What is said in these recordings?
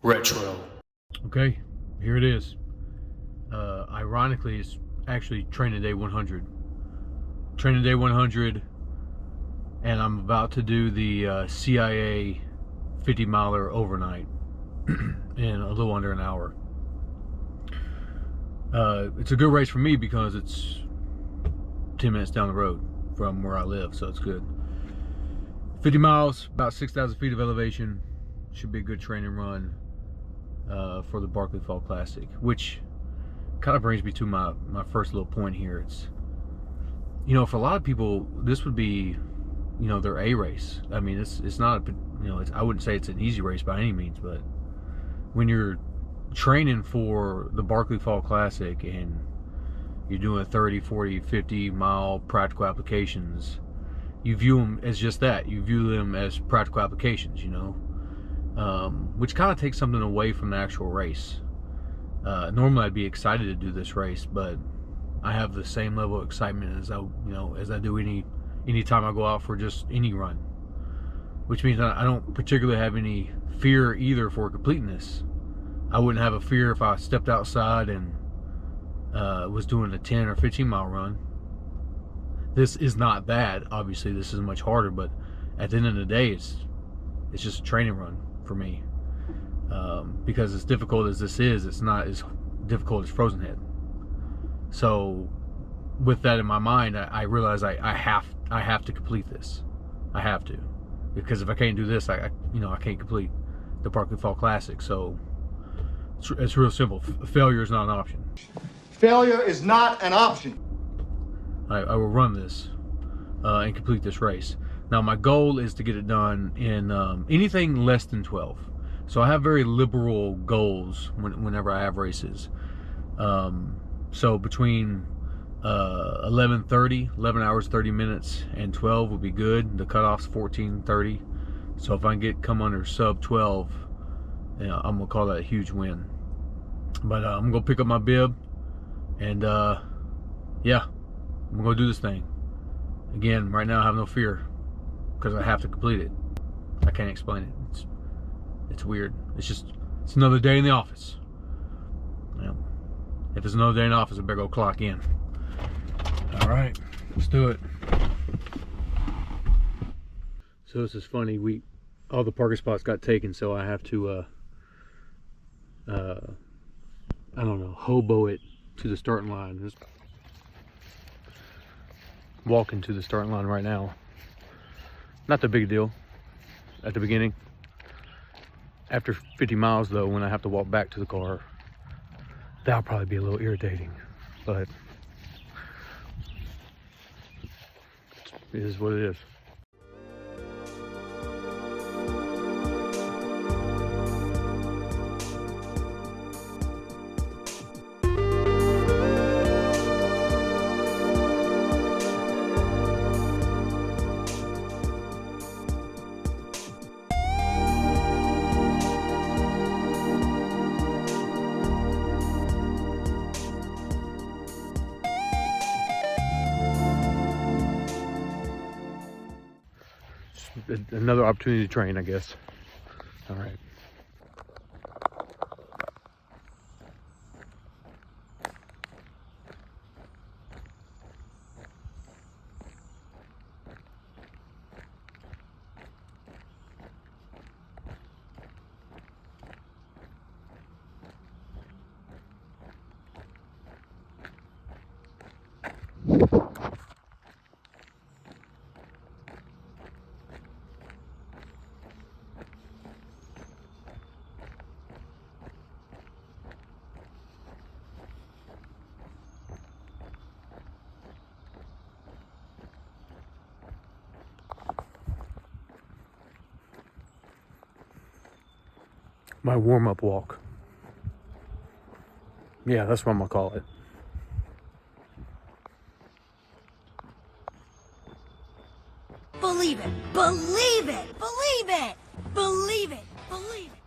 Retro. Okay, here it is. Ironically, it's actually training day 100. Training day 100, and I'm about to do the CIA 50 miler overnight in a little under an hour. It's a good race for me because it's 10 minutes down the road from where I live, so it's good. 50 miles, about 6,000 feet of elevation. Should be a good training run for the WWII Classic, which kind of brings me to my first little point here. It's, you know, for a lot of people, this would be, you know, their A race. I mean, it's not, you know, I wouldn't say it's an easy race by any means, but when you're training for the WWII Classic and you're doing 30, 40, 50 mile practical applications, you view them as just that. You view them as practical applications, you know, which kind of takes something away from the actual race. Normally I'd be excited to do this race, but I have the same level of excitement as I do any time I go out for just any run, which means I don't particularly have any fear either for completing this. I wouldn't have a fear if I stepped outside and was doing a 10 or 15 mile run. This is not bad. Obviously, this is much harder, but at the end of the day, it's just a training run for me. Because as difficult as this is, it's not as difficult as Frozen Head. So, with that in my mind, I realize I have to complete this. I have to, because if I can't do this, I can't complete the WWII Classic. So, it's real simple. Failure is not an option. Failure is not an option. I will run this and complete this race. Now, my goal is to get it done in anything less than 12. So I have very liberal goals whenever I have races. So between 11 hours 30 minutes and 12 would be good. The cutoff's 14:30. So if I can come under sub 12, you know, I'm gonna call that a huge win. But I'm gonna pick up my bib and yeah, I'm gonna do this thing. Again, right now I have no fear because I have to complete it. I can't explain it. It's weird. It's another day in the office. Well, if it's another day in the office, I better go clock in. All right, let's do it. So this is funny. All the parking spots got taken, so I have to I don't know, hobo it to the starting line. Just walking to the starting line right now. Not the big deal at the beginning. After 50 miles though, when I have to walk back to the car, that'll probably be a little irritating, but it is what it is. Another opportunity to train, I guess. All right. My warm-up walk. Yeah, that's what I'm gonna call it. Believe it! Believe it! Believe it! Believe it! Believe it!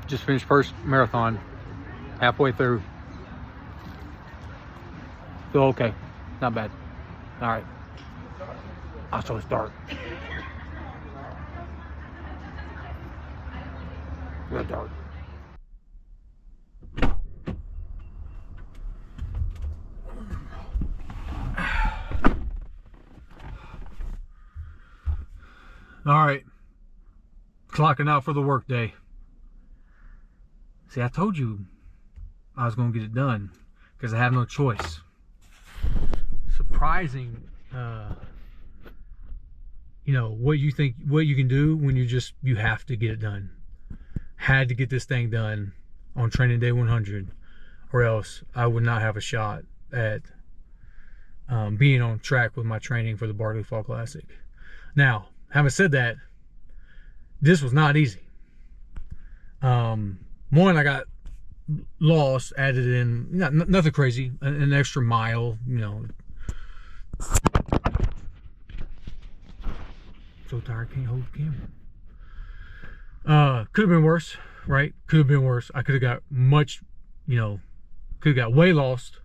Just finished first marathon, halfway through. Feel okay, not bad. All right, I'll show start. Real dark. All right, clocking out for the work day. See, I told you I was gonna get it done because I have no choice. Surprising, you know, what you can do when you have to get it done. Had to get this thing done on training day 100, or else I would not have a shot at being on track with my training for the Barkley Fall Classic. Now, having said that, this was not easy. One, I got lost, added in, nothing crazy, an extra mile, you know. So tired, can't hold the camera. Could have been worse, right? Could have been worse. I could have got much, you know, could have got way lost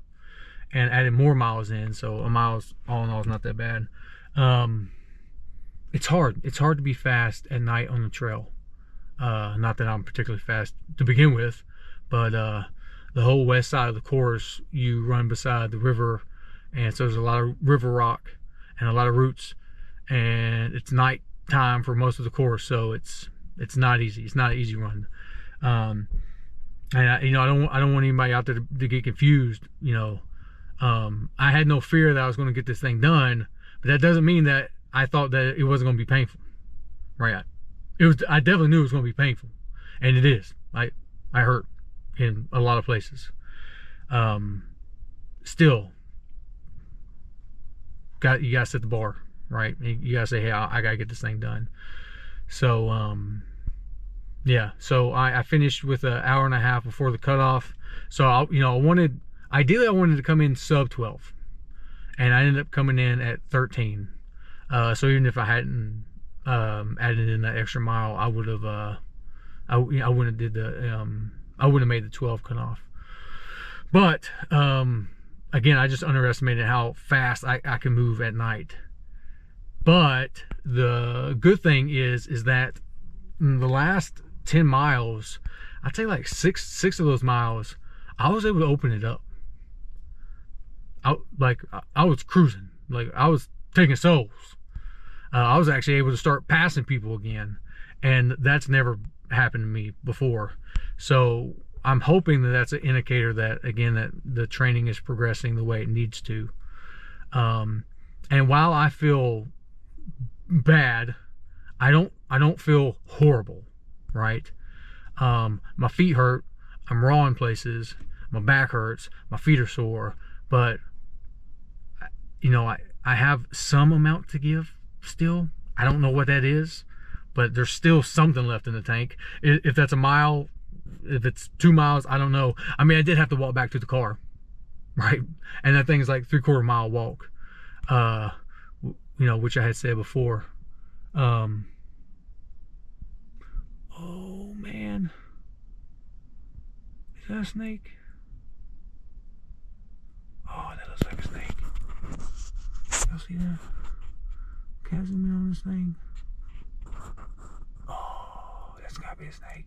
and added more miles in. So a mile's all in all is not that bad. It's hard. It's hard to be fast at night on the trail. Not that I'm particularly fast to begin with, but the whole west side of the course, you run beside the river, and so there's a lot of river rock and a lot of roots, and it's night time for most of the course, so it's not easy. It's not an easy run. And I don't want anybody out there to get confused. You know, I had no fear that I was going to get this thing done, but that doesn't mean that I thought that it wasn't going to be painful, right? I definitely knew it was going to be painful, and it is. I hurt in a lot of places. Still, you gotta set the bar, right? You gotta say, hey, I gotta get this thing done. So yeah. So I finished with an hour and a half before the cutoff. So ideally I wanted to come in sub 12, and I ended up coming in at 13. So even if I hadn't added in that extra mile, I would have I wouldn't have made the 12 cutoff. But again, I just underestimated how fast I can move at night. But the good thing is that in the last 10 miles, I'd say like six of those miles, I was able to open it up. I was cruising, like I was taking souls. I was actually able to start passing people again, and that's never happened to me before. So I'm hoping that that's an indicator that, again, that the training is progressing the way it needs to. And while I feel bad, I don't feel horrible, right? My feet hurt, I'm raw in places, my back hurts, my feet are sore, but you know, I have some amount to give still. I don't know what that is, but there's still something left in the tank. If that's a mile, if it's 2 miles, I don't know. I mean, I did have to walk back to the car, right? And that thing is like 3/4 mile walk, you know, which I had said before. Oh man, is that a snake? Oh, that looks like a snake. Y'all see that? Can I zoom in on this thing? Oh, that's gotta be a snake.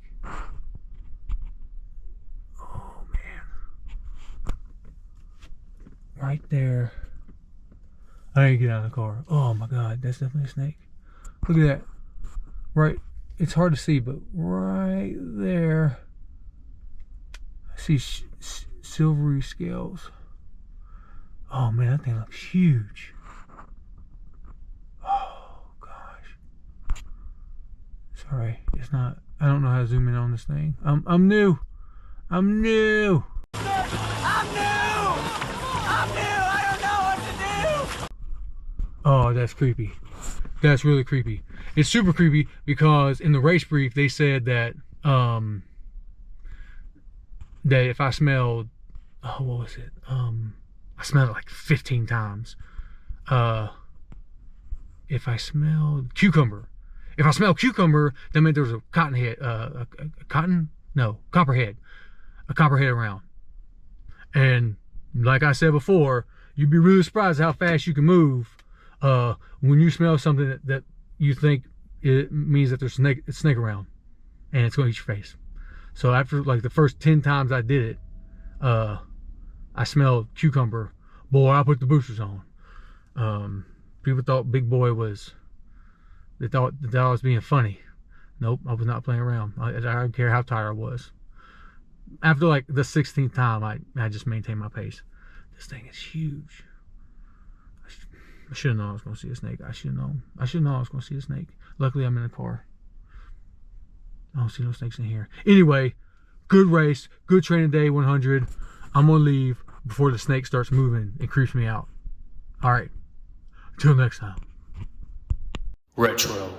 Oh man, right there. I need to get out of the car. Oh my god, that's definitely a snake. Look at that. Right, it's hard to see, but right there, I see silvery scales. Oh man, that thing looks huge. Oh gosh. Sorry, it's not. I don't know how to zoom in on this thing. I'm new. I'm new. I don't know what to do. Oh, that's creepy. That's really creepy. It's super creepy because in the race brief they said that that if I smelled, oh, what was it? I smelled it like 15 times. If I smelled cucumber, if I smelled cucumber, that meant there was a cotton No, Copperhead. A Copperhead around. And like I said before, you'd be really surprised how fast you can move when you smell something that you think it means that there's a snake around, and it's going to eat your face. So after like the first 10 times I did it, I smelled cucumber. Boy, I put the boosters on. People thought Big Boy was, they thought that I was being funny. Nope, I was not playing around. I don't care how tired I was. After like the 16th time, I just maintained my pace. This thing is huge. I should have known I was going to see a snake. I should have known. I should have known I was going to see a snake. Luckily, I'm in a car. I don't see no snakes in here. Anyway, good race. Good training day, 100. I'm going to leave before the snake starts moving and creeps me out. All right. Until next time. Retro.